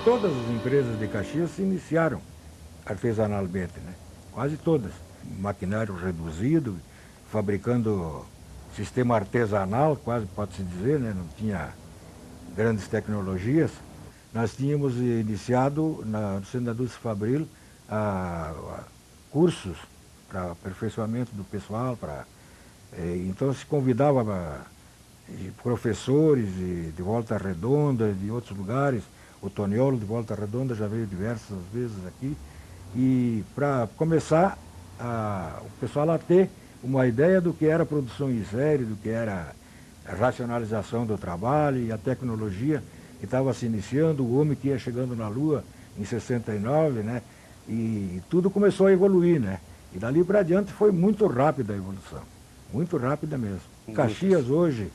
todas as empresas de Caxias se iniciaram artesanalmente, né? Quase todas. Maquinário reduzido, fabricando sistema artesanal, quase pode-se dizer, né? Não tinha grandes tecnologias. Nós tínhamos iniciado no Centro da Indústria Fabril cursos para aperfeiçoamento do pessoal. Então se convidava professores de Volta Redonda, de outros lugares. O Toniolo de Volta Redonda já veio diversas vezes aqui. E para começar o pessoal a ter uma ideia do que era produção em série, do que era a racionalização do trabalho e a tecnologia que estava se iniciando, o homem que ia chegando na Lua em 69, né? E tudo começou a evoluir, né? E dali para adiante foi muito rápida a evolução, muito rápida mesmo. Caxias hoje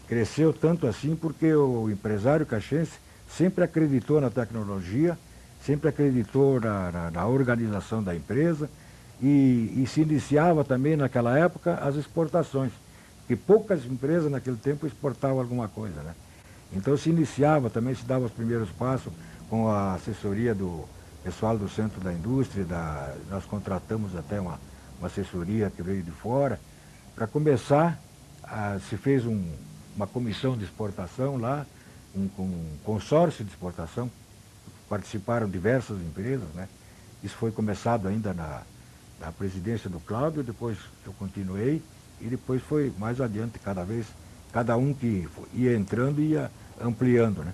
cresceu tanto assim porque o empresário caxiense sempre acreditou na tecnologia, sempre acreditou na organização da empresa e se iniciava também naquela época as exportações, porque poucas empresas naquele tempo exportavam alguma coisa, né? Então se iniciava também, se dava os primeiros passos com a assessoria do pessoal do Centro da Indústria, nós contratamos até uma assessoria que veio de fora, para começar, se fez uma comissão de exportação lá, um consórcio de exportação, participaram diversas empresas, né? Isso foi começado ainda na presidência do Cláudio, depois eu continuei, e depois foi mais adiante cada um que ia entrando ia ampliando, né?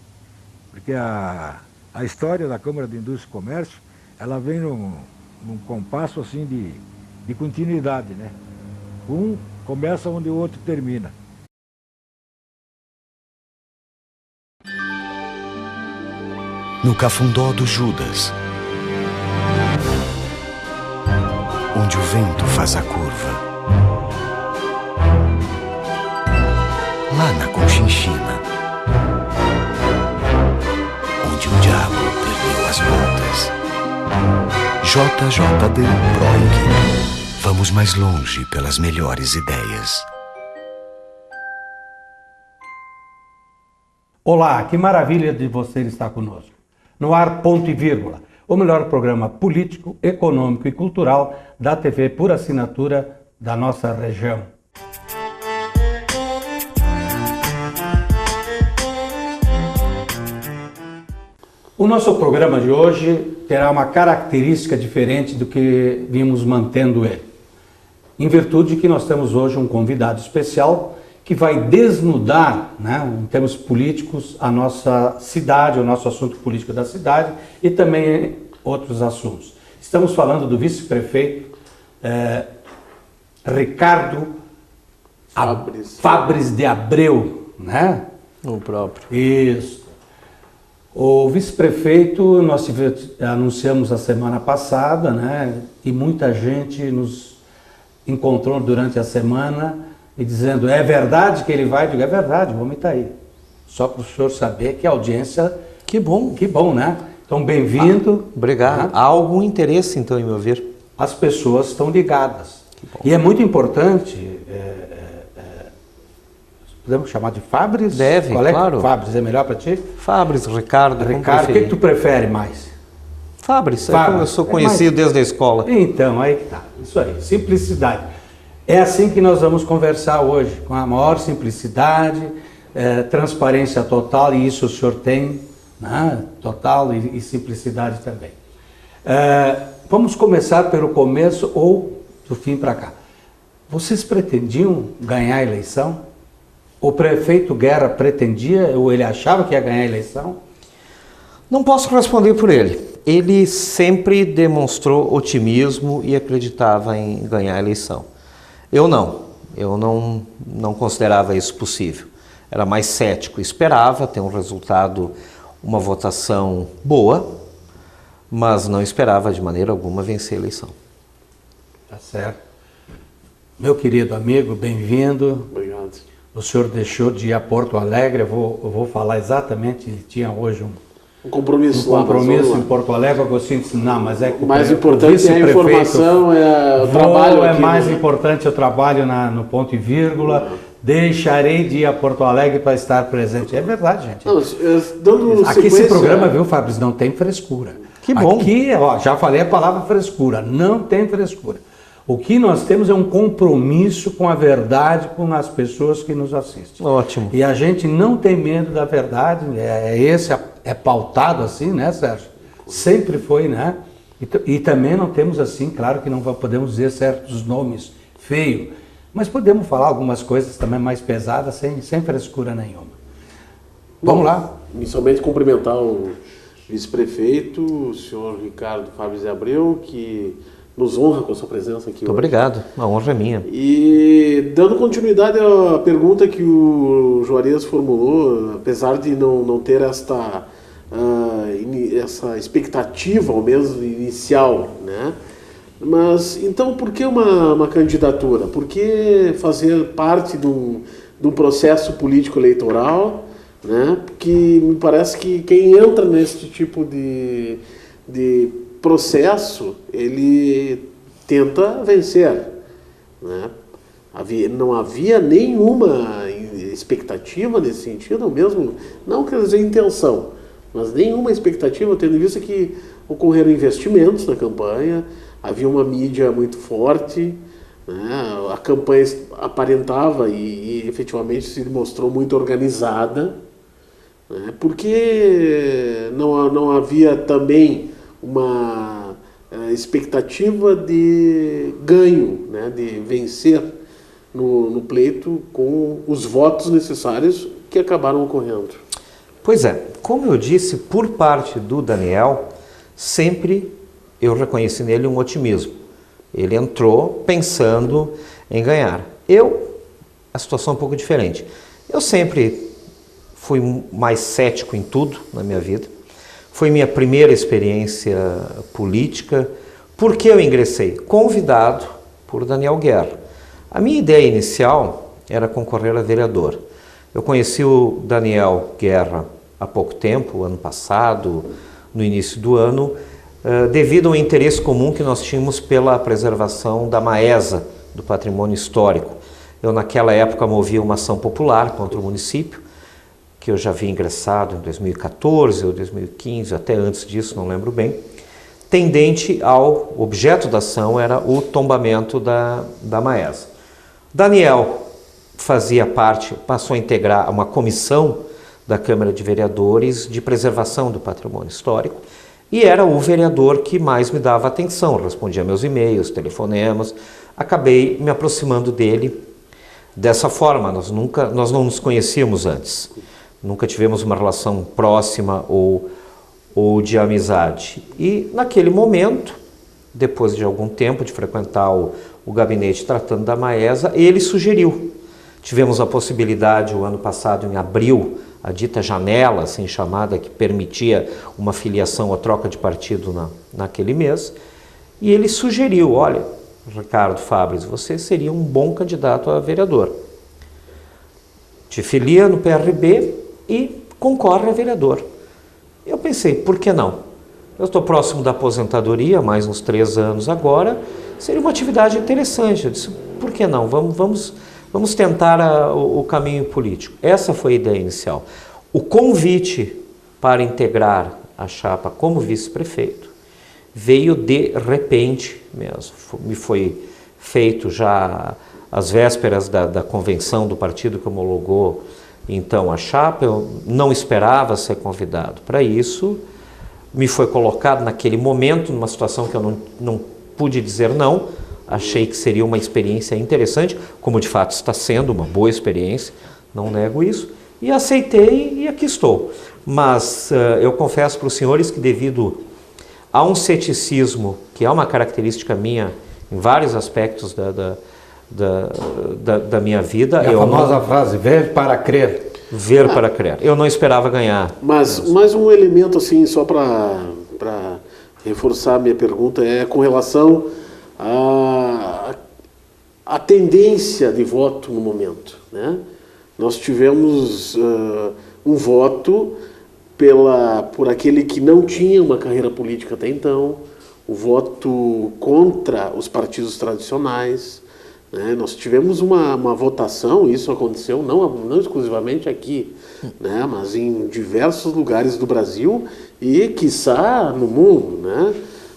Porque a história da Câmara de Indústria e Comércio, ela vem num compasso assim de continuidade, né? Um começa onde o outro termina. No Cafundó do Judas, onde o vento faz a curva, lá na Conchinchina, onde o diabo perdeu as botas. JJD Proing. Vamos mais longe pelas melhores ideias. Olá, que maravilha de você estar conosco. No ar, ponto e vírgula, o melhor programa político, econômico e cultural da TV por assinatura da nossa região. O nosso programa de hoje terá uma característica diferente do que vimos mantendo ele. Em virtude que nós temos hoje um convidado especial que vai desnudar, né, em termos políticos, a nossa cidade, o nosso assunto político da cidade e também outros assuntos. Estamos falando do vice-prefeito Ricardo Fabres de Abreu, né? O próprio. Isso. O vice-prefeito, nós anunciamos a semana passada, né? E muita gente nos encontrou durante a semana e dizendo, é verdade que ele vai? Eu digo, é verdade, o homem está aí. Só para o senhor saber que a audiência... Que bom, né? Então, bem-vindo. Obrigado. Né? Há algum interesse, então, em me ouvir? As pessoas estão ligadas. E é muito importante... podemos chamar de Fabres? Deve, Qual é claro. Fabres é melhor para ti? Fabres, Ricardo, Ricardo, o que tu prefere mais? Fabres, Fabres. Eu sou conhecido desde a escola. Então, aí que tá. Isso aí, simplicidade. É assim que nós vamos conversar hoje, com a maior simplicidade, transparência total, e isso o senhor tem, né? Total e simplicidade também. Vamos começar pelo começo ou do fim para cá. Vocês pretendiam ganhar a eleição? O prefeito Guerra pretendia, ou ele achava que ia ganhar a eleição? Não posso responder por ele. Ele sempre demonstrou otimismo e acreditava em ganhar a eleição. Eu não considerava isso possível. Era mais cético, esperava ter um resultado, uma votação boa, mas não esperava de maneira alguma vencer a eleição. Tá certo. Meu querido amigo, bem-vindo. Obrigado. O senhor deixou de ir a Porto Alegre, eu vou falar exatamente, ele tinha hoje um compromisso lá, em Porto Alegre. O Agostinho disse, não, mas é que o mais importante é a informação, é o trabalho aqui. Mais importante o trabalho no ponto e vírgula, deixarei de ir a Porto Alegre para estar presente. É verdade, gente. Não, dando Aqui esse sequência- programa, viu, Fábio, não tem frescura. Que bom. Aqui, ó, já falei a palavra frescura, não tem frescura. O que nós temos é um compromisso com a verdade, com as pessoas que nos assistem. Ótimo. E a gente não tem medo da verdade, é pautado assim, né, Sérgio? Sempre foi, né? E também não temos assim, claro que não podemos dizer certos nomes feios, mas podemos falar algumas coisas também mais pesadas, sem frescura nenhuma. Vamos lá. Inicialmente cumprimentar o vice-prefeito, o senhor Ricardo Fábio Zé Abreu, que nos honra com a sua presença aqui Muito hoje. obrigado, a honra é minha. E dando continuidade à pergunta que o Juarez formulou, apesar de não ter essa expectativa, ao menos inicial, né? Mas então por que uma candidatura? Por que fazer parte de um processo político eleitoral, né? Porque me parece que quem entra nesse tipo de processo, ele tenta vencer, né? Não havia nenhuma expectativa nesse sentido, mesmo, não quer dizer intenção, mas nenhuma expectativa, tendo em vista que ocorreram investimentos na campanha, havia uma mídia muito forte, né? A campanha aparentava e efetivamente se mostrou muito organizada, né? Porque não havia também uma expectativa de ganho, né? De vencer no pleito com os votos necessários que acabaram ocorrendo. Pois é, como eu disse, por parte do Daniel, sempre eu reconheci nele um otimismo. Ele entrou pensando em ganhar. A situação é um pouco diferente. Eu sempre fui mais cético em tudo na minha vida. Foi minha primeira experiência política. Por que eu ingressei? Convidado por Daniel Guerra. A minha ideia inicial era concorrer a vereador. Eu conheci o Daniel Guerra há pouco tempo, ano passado, no início do ano, devido ao interesse comum que nós tínhamos pela preservação da Maesa, do patrimônio histórico. Eu, naquela época, movia uma ação popular contra o município, que eu já havia ingressado em 2014 ou 2015, até antes disso, não lembro bem, tendente ao objeto da ação era o tombamento da Maesa. Daniel fazia parte, passou a integrar uma comissão da Câmara de Vereadores de preservação do patrimônio histórico e era o vereador que mais me dava atenção, respondia meus e-mails, telefonemas, acabei me aproximando dele dessa forma. Nós não nos conhecíamos antes, nunca tivemos uma relação próxima ou de amizade. E naquele momento, depois de algum tempo de frequentar o gabinete tratando da Maesa, ele sugeriu. Tivemos a possibilidade, o ano passado, em abril, a dita janela, assim chamada, que permitia uma filiação ou troca de partido naquele mês, e ele sugeriu, olha, Ricardo Fabris, você seria um bom candidato a vereador. Te filia no PRB e concorre a vereador. Eu pensei, por que não? Eu estou próximo da aposentadoria, mais uns 3 anos agora, seria uma atividade interessante. Eu disse, por que não? Vamos tentar o caminho político. Essa foi a ideia inicial. O convite para integrar a chapa como vice-prefeito veio de repente mesmo. Me foi feito já às vésperas da convenção do partido que homologou então a chapa. Eu não esperava ser convidado para isso. Me foi colocado naquele momento numa situação que eu não pude dizer não. Achei que seria uma experiência interessante, como de fato está sendo uma boa experiência, não nego isso, e aceitei e aqui estou. Mas eu confesso para os senhores que devido a um ceticismo, que é uma característica minha em vários aspectos da minha vida... É a famosa frase, ver para crer. Ver para crer. Eu não esperava ganhar. Mas mais um elemento, assim, só para reforçar a minha pergunta, é com relação a tendência de voto no momento, né? Nós tivemos um voto por aquele que não tinha uma carreira política até então, o voto contra os partidos tradicionais, né? Nós tivemos uma votação, isso aconteceu não exclusivamente aqui, né? Mas em diversos lugares do Brasil e, quiçá, no mundo, né?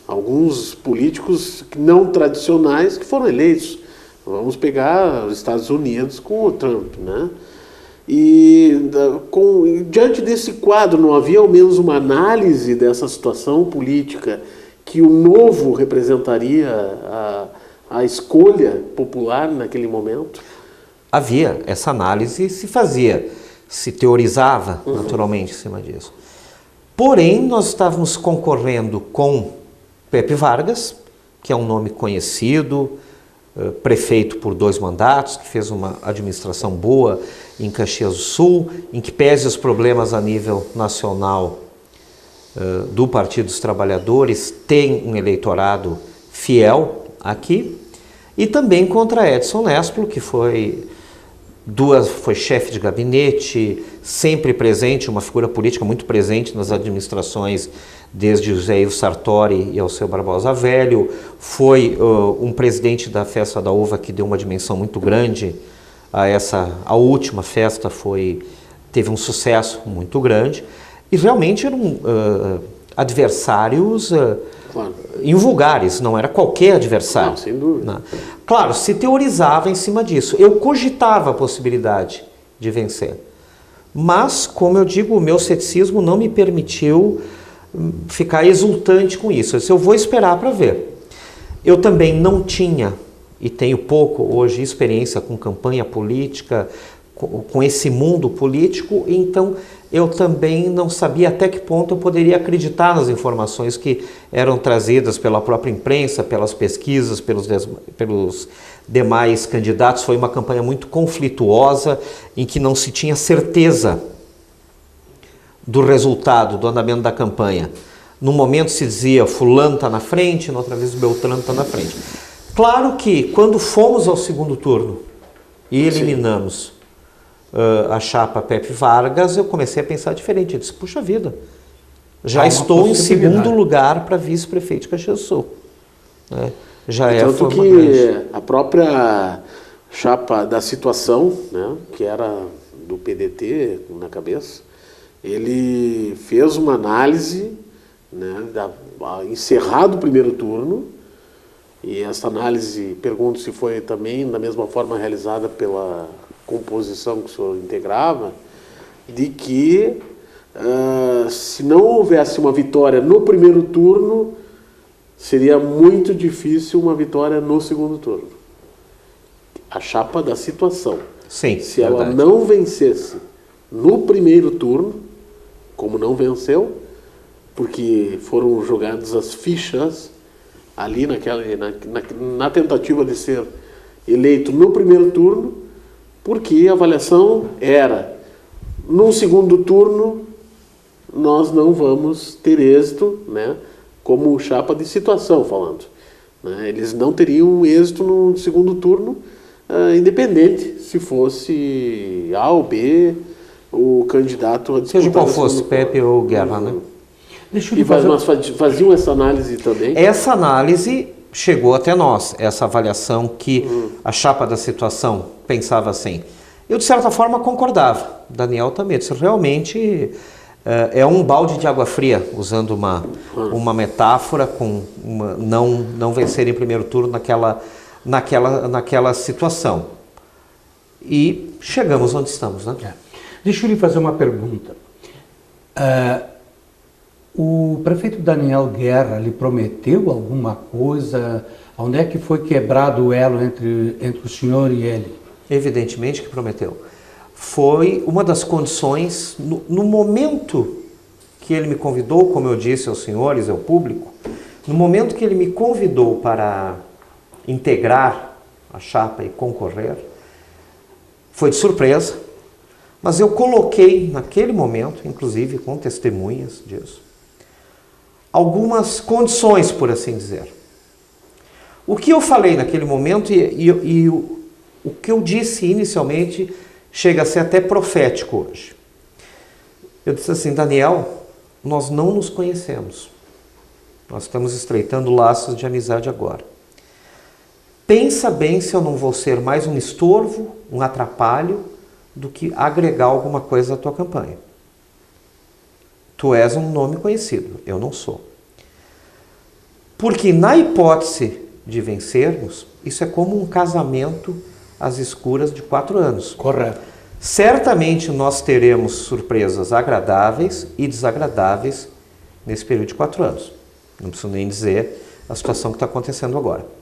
Alguns políticos não tradicionais que foram eleitos. Vamos pegar os Estados Unidos com o Trump, né? E diante desse quadro, não havia ao menos uma análise dessa situação política que o novo representaria a escolha popular naquele momento? Havia, essa análise se fazia, se teorizava naturalmente em cima disso. Porém, nós estávamos concorrendo com Pepe Vargas, que é um nome conhecido, prefeito por 2 mandatos, que fez uma administração boa em Caxias do Sul, em que pese os problemas a nível nacional do Partido dos Trabalhadores, tem um eleitorado fiel aqui, e também contra Edson Nespolo, que foi chefe de gabinete, sempre presente, uma figura política muito presente nas administrações desde José Ivo Sartori e Alceu Barbosa Velho, foi um presidente da Festa da Uva que deu uma dimensão muito grande a última festa, teve um sucesso muito grande, e realmente eram adversários Claro. invulgares, não era qualquer adversário. Não, sem dúvida. Não. Claro, se teorizava em cima disso. Eu cogitava a possibilidade de vencer. Mas, como eu digo, o meu ceticismo não me permitiu ficar exultante com isso. Eu disse, eu vou esperar para ver. Eu também não tinha, e tenho pouco hoje, experiência com campanha política, com esse mundo político, então eu também não sabia até que ponto eu poderia acreditar nas informações que eram trazidas pela própria imprensa, pelas pesquisas, pelos demais candidatos. Foi uma campanha muito conflituosa, em que não se tinha certeza do resultado, do andamento da campanha. Num momento se dizia fulano está na frente, noutra vez o Beltrano está na frente. Claro que quando fomos ao segundo turno e eliminamos a chapa Pepe Vargas, eu comecei a pensar diferente. Eu disse, puxa vida, já estou em segundo lugar para vice-prefeito de Caxias do Sul. Né? Tanto que a própria chapa da situação, né, que era do PDT na cabeça, ele fez uma análise, né, encerrado o primeiro turno, e essa análise, pergunto se foi também da mesma forma realizada pela composição que o senhor integrava, de que se não houvesse uma vitória no primeiro turno, seria muito difícil uma vitória no segundo turno. A chapa da situação. Sim, se ela não vencesse no primeiro turno, como não venceu, porque foram jogadas as fichas ali na tentativa de ser eleito no primeiro turno, porque a avaliação era, no segundo turno, nós não vamos ter êxito, né, como chapa de situação falando. Né, eles não teriam êxito no segundo turno, independente se fosse A ou B, o candidato a disputar. Seja qual fosse, Pepe ou Guerra, né? Mas faziam essa análise também? Essa análise chegou até nós, essa avaliação que a chapa da situação pensava assim. Eu, de certa forma, concordava. Daniel também disse, realmente é um balde de água fria, usando uma metáfora, com não vencer em primeiro turno naquela situação. E chegamos onde estamos, né? Deixa eu lhe fazer uma pergunta. O prefeito Daniel Guerra lhe prometeu alguma coisa? Onde é que foi quebrado o elo entre o senhor e ele? Evidentemente que prometeu. Foi uma das condições, no momento que ele me convidou, como eu disse aos senhores, ao público, no momento que ele me convidou para integrar a chapa e concorrer, foi de surpresa, mas eu coloquei naquele momento, inclusive com testemunhas disso, algumas condições, por assim dizer. O que eu falei naquele momento e o que eu disse inicialmente chega a ser até profético hoje. Eu disse assim, Daniel, nós não nos conhecemos. Nós estamos estreitando laços de amizade agora. pensa bem se eu não vou ser mais um estorvo, um atrapalho, do que agregar alguma coisa à tua campanha. Tu és um nome conhecido, eu não sou. Porque na hipótese de vencermos, isso é como um casamento às escuras de 4 anos. Correto. Certamente nós teremos surpresas agradáveis e desagradáveis nesse período de 4 anos. Não preciso nem dizer a situação que está acontecendo agora.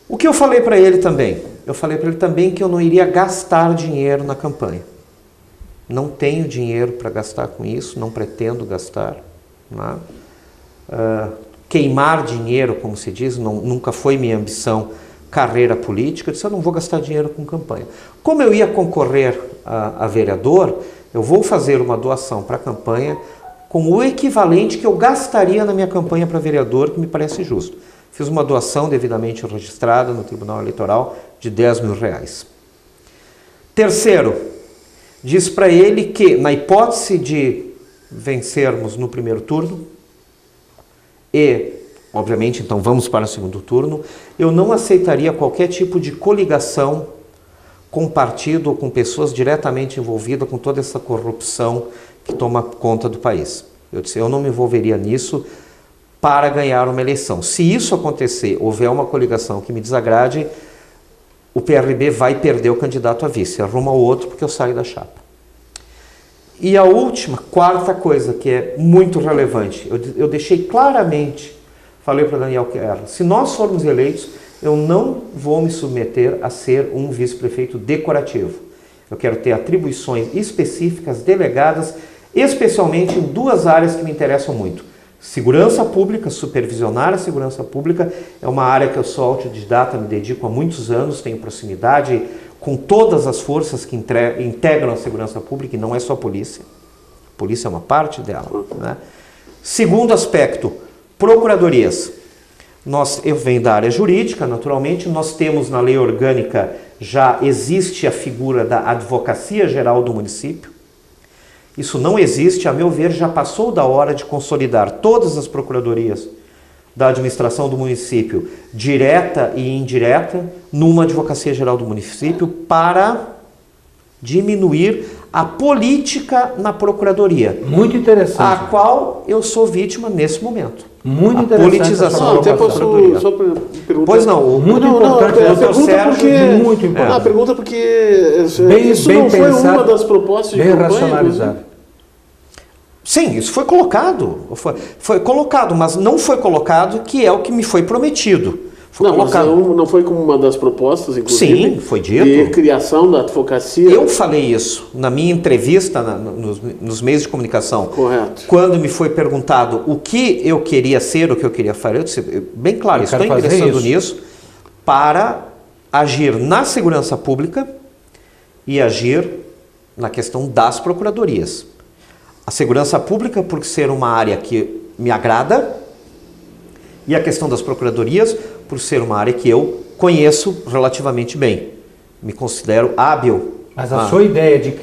O que eu falei para ele também? Eu falei para ele também que eu não iria gastar dinheiro na campanha. Não tenho dinheiro para gastar com isso, não pretendo gastar. Né? Queimar dinheiro, como se diz, nunca foi minha ambição, carreira política. Eu disse, eu não vou gastar dinheiro com campanha. Como eu ia concorrer a vereador, eu vou fazer uma doação para a campanha com o equivalente que eu gastaria na minha campanha para vereador, que me parece justo. Fiz uma doação devidamente registrada no Tribunal Eleitoral de R$10.000. Terceiro, diz para ele que, na hipótese de vencermos no primeiro turno, e, obviamente, então vamos para o segundo turno, eu não aceitaria qualquer tipo de coligação com partido ou com pessoas diretamente envolvidas com toda essa corrupção que toma conta do país. Eu disse, eu não me envolveria nisso para ganhar uma eleição. Se isso acontecer, houver uma coligação que me desagrade, o PRB vai perder o candidato a vice, arruma o outro porque eu saio da chapa. E a última, quarta coisa que é muito relevante, eu deixei claramente, falei para Daniel Guerra, se nós formos eleitos, eu não vou me submeter a ser um vice-prefeito decorativo. Eu quero ter atribuições específicas, delegadas, especialmente em 2 áreas que me interessam muito. Segurança pública, supervisionar a segurança pública, é uma área que eu sou autodidata, me dedico há muitos anos, tenho proximidade com todas as forças que integram a segurança pública, e não é só a polícia. A polícia é uma parte dela. Né? Segundo aspecto, procuradorias. Eu venho da área jurídica, naturalmente, nós temos na lei orgânica, já existe a figura da Advocacia Geral do município. Isso não existe, a meu ver, já passou da hora de consolidar todas as procuradorias da administração do município, direta e indireta, numa Advocacia Geral do município para diminuir a política na procuradoria. Muito interessante. A qual eu sou vítima nesse momento. Muito a interessante. Politização até posso só perguntar. Pois não, muito importante. A pergunta muito importante. A pergunta porque isso bem não foi pensado, uma das propostas de bem campanha, racionalizado. Sim, isso foi colocado. Foi colocado, mas não foi colocado que é o que me foi prometido. Foi colocado. Mas não foi como uma das propostas, inclusive? Sim, foi dito. De criação da advocacia. Eu falei isso na minha entrevista nos meios de comunicação. Correto. Quando me foi perguntado o que eu queria ser, o que eu queria fazer, eu disse, bem claro, estou interessando nisso para agir na segurança pública e agir na questão das procuradorias. A segurança pública por ser uma área que me agrada e a questão das procuradorias por ser uma área que eu conheço relativamente bem. Me considero hábil. Mas a sua ideia de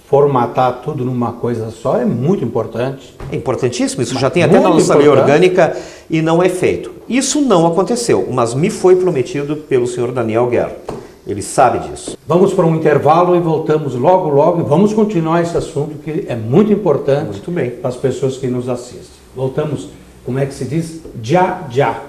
formatar tudo numa coisa só é muito importante. É importantíssimo, isso já tem até na nossa lei orgânica e não é feito. Isso não aconteceu, mas me foi prometido pelo senhor Daniel Guerra. Ele sabe disso. Vamos para um intervalo e voltamos logo e vamos continuar esse assunto que é muito importante muito bem. Para as pessoas que nos assistem. Voltamos, como é que se diz? Já.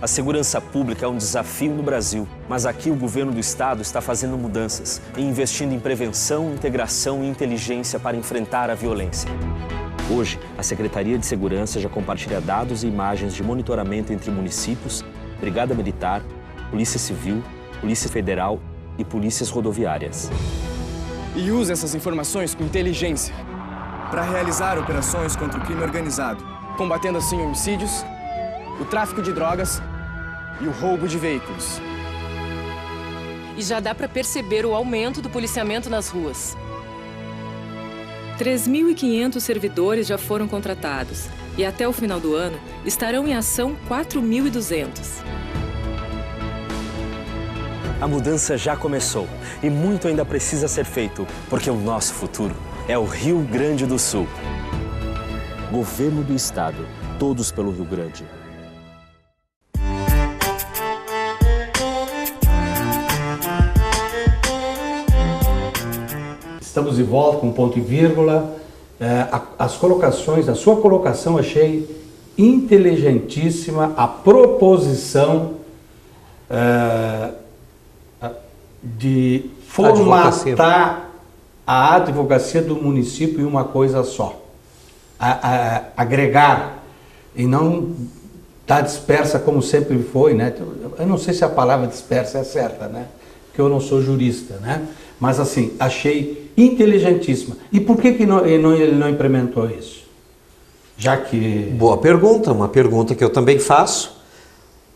A segurança pública é um desafio no Brasil, mas aqui o governo do estado está fazendo mudanças e investindo em prevenção, integração e inteligência para enfrentar a violência. Hoje, a Secretaria de Segurança já compartilha dados e imagens de monitoramento entre municípios, Brigada Militar, Polícia Civil, Polícia Federal e polícias rodoviárias. E usa essas informações com inteligência para realizar operações contra o crime organizado, combatendo assim homicídios, o tráfico de drogas e o roubo de veículos. E já dá para perceber o aumento do policiamento nas ruas. 3.500 servidores já foram contratados e até o final do ano estarão em ação 4.200. A mudança já começou e muito ainda precisa ser feito, porque o nosso futuro é o Rio Grande do Sul. Governo do Estado, todos pelo Rio Grande. Estamos de volta com ponto e vírgula. As colocações, a sua colocação achei inteligentíssima, a proposição de formatar a advocacia do município em uma coisa só. Agregar e não estar dispersa como sempre foi, né? Eu não sei se a palavra dispersa é certa, né? Porque eu não sou jurista, né? Mas assim, achei inteligentíssima. E por que ele não implementou isso? Já que... Boa pergunta, uma pergunta que eu também faço.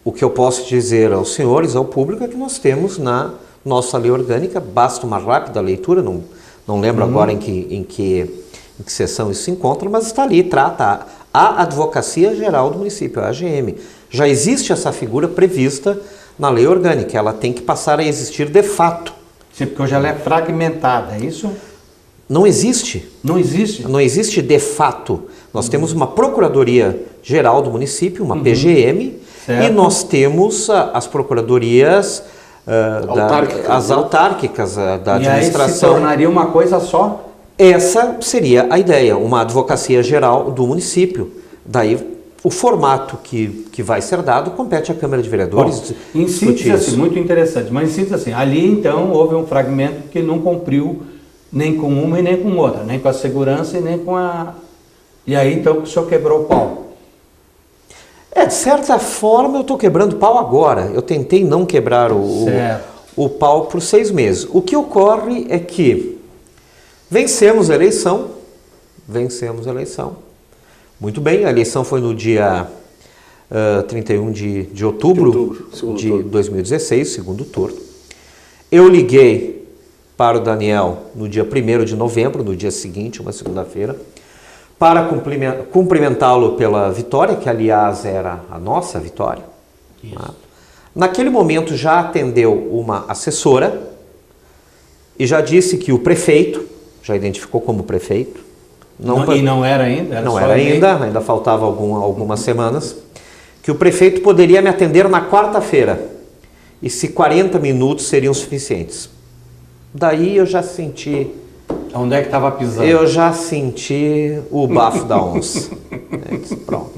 O que eu posso dizer aos senhores, ao público, é que nós temos na nossa lei orgânica, basta uma rápida leitura, não lembro agora em que seção isso se encontra, mas está ali, trata a Advocacia Geral do Município, a AGM. Já existe essa figura prevista na lei orgânica, ela tem que passar a existir de fato. Sim, porque hoje ela é fragmentada, é isso? Não existe. Não existe? Não existe de fato. Nós temos uma Procuradoria Geral do Município, uma PGM, certo. E nós temos as procuradorias as autárquicas da administração. E aí se tornaria uma coisa só? Essa seria a ideia, uma Advocacia Geral do Município. Daí o formato que vai ser dado compete à Câmara de Vereadores. Bom, em síntese, assim, muito interessante, mas em síntese assim, ali então houve um fragmento que não cumpriu nem com uma e nem com outra, nem com a segurança e nem com a... E aí então o senhor quebrou o pau. De certa forma eu estou quebrando pau agora. Eu tentei não quebrar o pau por 6 meses. O que ocorre é que vencemos a eleição. Muito bem, a eleição foi no dia 31 de outubro de 2016, segundo turno. Eu liguei para o Daniel no dia 1º de novembro, no dia seguinte, uma segunda-feira, para cumprimentá-lo pela vitória, que aliás era a nossa vitória. Tá? Naquele momento já atendeu uma assessora e já disse que o prefeito, já identificou como prefeito, e não era ainda? Não era ainda faltava algumas semanas, que o prefeito poderia me atender na quarta-feira e se 40 minutos seriam suficientes. Daí eu já senti... Onde é que estava pisando? Eu já senti o bafo da onça. Pronto.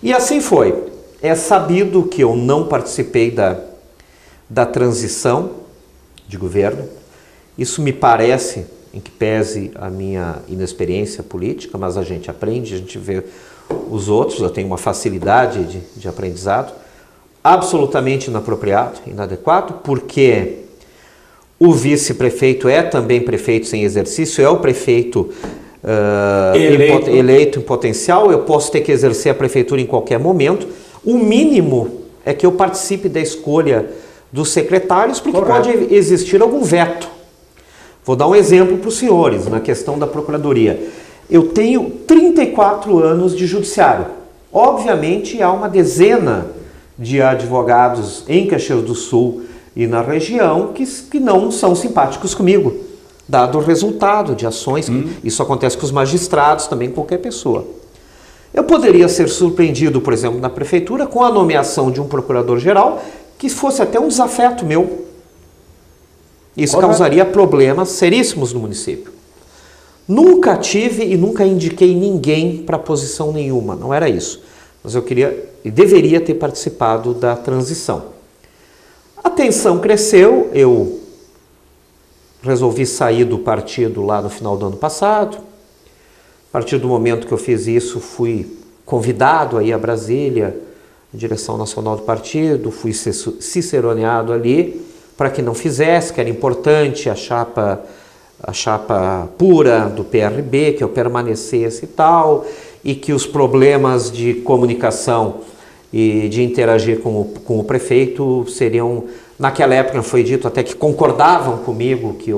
E assim foi. É sabido que eu não participei da transição de governo. Isso me parece, em que pese a minha inexperiência política, mas a gente aprende, a gente vê os outros, eu tenho uma facilidade de aprendizado, absolutamente inapropriado, inadequado, porque o vice-prefeito é também prefeito sem exercício, é o prefeito eleito em potencial, eu posso ter que exercer a prefeitura em qualquer momento. O mínimo é que eu participe da escolha dos secretários, porque pode existir algum veto. Vou dar um exemplo para os senhores, na questão da Procuradoria. Eu tenho 34 anos de judiciário. Obviamente, há uma dezena de advogados em Caxias do Sul e na região que não são simpáticos comigo, dado o resultado de ações. Isso acontece com os magistrados, também com qualquer pessoa. Eu poderia ser surpreendido, por exemplo, na prefeitura, com a nomeação de um procurador-geral que fosse até um desafeto meu. Isso causaria problemas seríssimos no município. Nunca tive e nunca indiquei ninguém para posição nenhuma, não era isso. Mas eu queria e deveria ter participado da transição. A tensão cresceu, eu resolvi sair do partido lá no final do ano passado. A partir do momento que eu fiz isso, fui convidado a ir a Brasília, a direção nacional do partido, fui ciceroneado ali para que não fizesse, que era importante a chapa pura do PRB, que eu permanecesse e tal, e que os problemas de comunicação e de interagir com o prefeito seriam, naquela época foi dito até que concordavam comigo que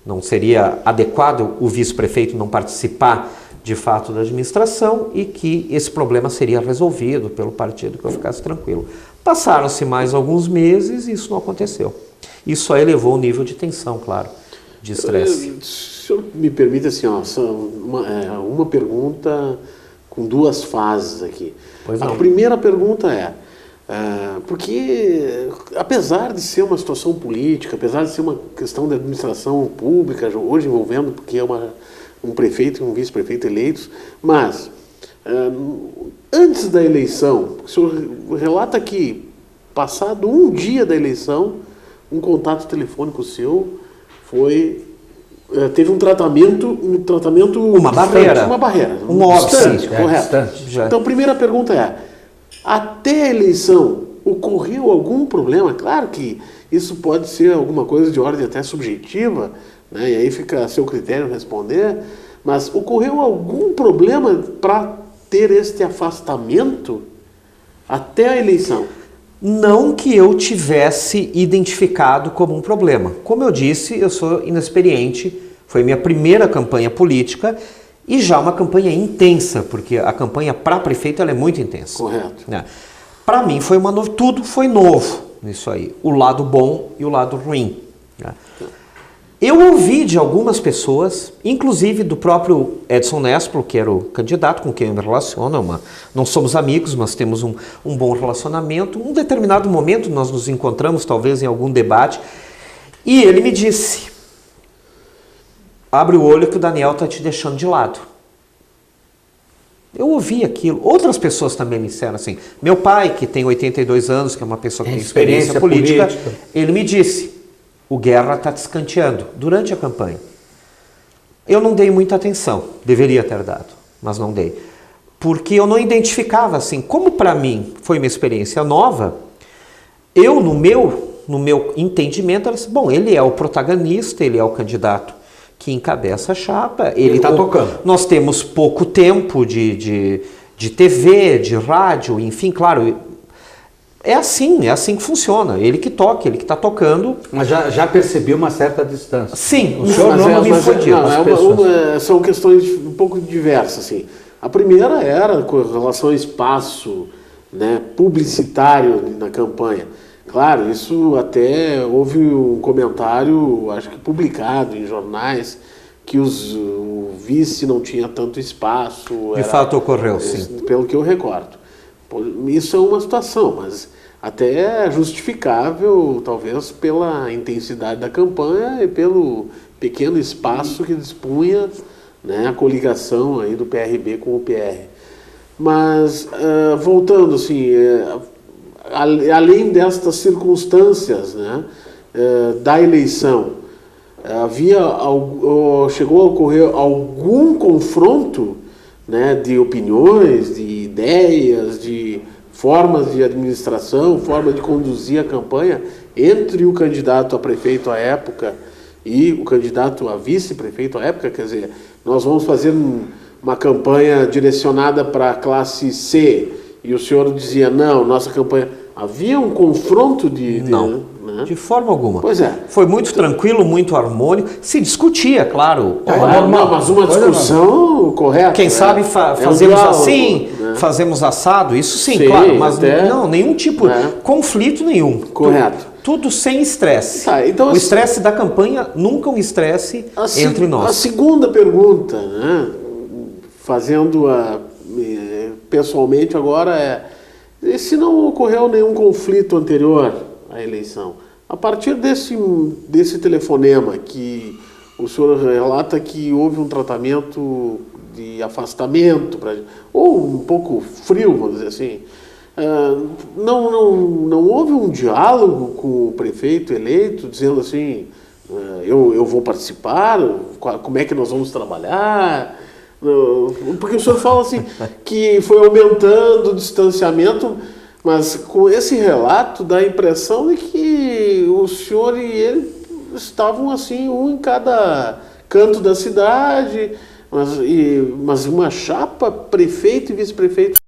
não seria adequado o vice-prefeito não participar de fato da administração e que esse problema seria resolvido pelo partido, que eu ficasse tranquilo. Passaram-se mais alguns meses e isso não aconteceu. Isso só elevou o nível de tensão, claro, de estresse. O senhor me permite assim, uma pergunta com duas fases aqui. Pois A não. primeira pergunta é, porque apesar de ser uma situação política, apesar de ser uma questão de administração pública, hoje envolvendo, porque é um prefeito e um vice-prefeito eleitos, mas antes da eleição, o senhor relata que, passado um dia da eleição, um contato telefônico seu teve um tratamento Uma barreira. Um óbice. correto. Já. Então, a primeira pergunta é, até a eleição, ocorreu algum problema? Claro que isso pode ser alguma coisa de ordem até subjetiva, né? E aí fica a seu critério responder, mas ocorreu algum problema para ter este afastamento até a eleição? Não que eu tivesse identificado como um problema. Como eu disse, eu sou inexperiente, foi minha primeira campanha política e já uma campanha intensa, porque a campanha para prefeito ela é muito intensa. Correto. Para mim foi tudo foi novo nisso aí, o lado bom e o lado ruim. Eu ouvi de algumas pessoas, inclusive do próprio Edson Nespolo, que era o candidato com quem eu me relaciono, não somos amigos, mas temos um bom relacionamento. Um determinado momento nós nos encontramos, talvez em algum debate, e ele me disse, abre o olho que o Daniel está te deixando de lado. Eu ouvi aquilo. Outras pessoas também me disseram assim. Meu pai, que tem 82 anos, que é uma pessoa que tem experiência política, ele me disse, o Guerra está te escanteando durante a campanha. Eu não dei muita atenção, deveria ter dado, mas não dei. Porque eu não identificava assim, como para mim foi uma experiência nova, eu no meu entendimento, era assim, bom, ele é o protagonista, ele é o candidato que encabeça a chapa. Ele está tocando. Nós temos pouco tempo de TV, de rádio, enfim, claro, é assim que funciona. Ele que toca, ele que está tocando. Mas já percebi uma certa distância. Sim, o senhor não me foi dito. São questões um pouco diversas. Assim. A primeira era com relação ao espaço, né, publicitário na campanha. Claro, isso até houve um comentário, acho que publicado em jornais, que o vice não tinha tanto espaço. De fato ocorreu, sim. Pelo que eu recordo. Isso é uma situação, mas até justificável, talvez, pela intensidade da campanha e pelo pequeno espaço que dispunha, né, a coligação aí do PRB com o PR. Mas, voltando assim, além destas circunstâncias, né, da eleição, chegou a ocorrer algum confronto, né, de opiniões, de ideias, de formas de administração, forma de conduzir a campanha entre o candidato a prefeito à época e o candidato a vice-prefeito à época? Quer dizer, nós vamos fazer uma campanha direcionada para a classe C e o senhor dizia, não, nossa campanha... Havia um confronto Não, né? de forma alguma. Pois é. Foi muito tranquilo, muito harmônico. Se discutia, claro. Não, mas uma discussão correta. Quem sabe fazemos diálogo, assim, né? Fazemos assado, isso sim, Sim, claro. Mas até, não, nenhum tipo, conflito nenhum. Correto. Tudo sem estresse. Tá, então, o estresse da campanha, nunca um estresse entre nós. A segunda pergunta, né, fazendo-a pessoalmente agora e se não ocorreu nenhum conflito anterior à eleição, a partir desse telefonema que o senhor relata que houve um tratamento de afastamento, ou um pouco frio, vamos dizer assim, não houve um diálogo com o prefeito eleito, dizendo assim, eu vou participar, como é que nós vamos trabalhar? Porque o senhor fala assim que foi aumentando o distanciamento, mas com esse relato dá a impressão de que o senhor e ele estavam assim, um em cada canto da cidade, mas uma chapa, prefeito e vice-prefeito